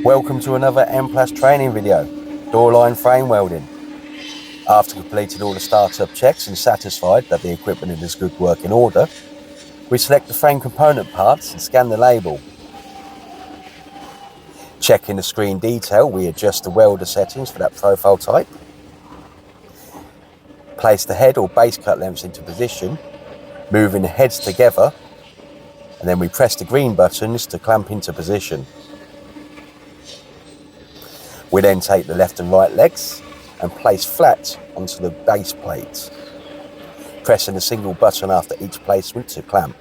Welcome to another M+ training video, door line frame welding. After completing all the startup checks and satisfied that the equipment is in good working order, we select the frame component parts and scan the label. Checking the screen detail, we adjust the welder settings for that profile type. Place the head or base cut lengths into position, moving the heads together, and then we press the green buttons to clamp into position. We then take the left and right legs and place flat onto the base plate, pressing a single button after each placement to clamp.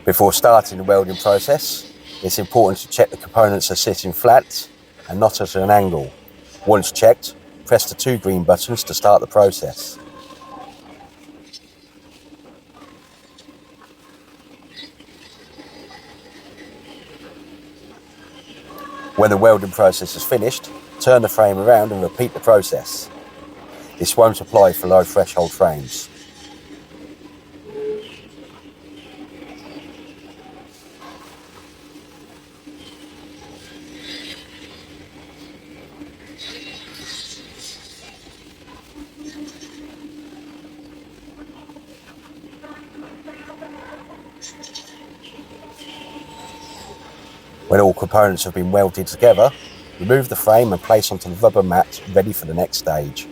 Before starting the welding process, it's important to check the components are sitting flat and not at an angle. Once checked, press the 2 green buttons to start the process. When the welding process is finished, turn the frame around and repeat the process. This won't apply for low threshold frames. When all components have been welded together, remove the frame and place onto the rubber mat ready for the next stage.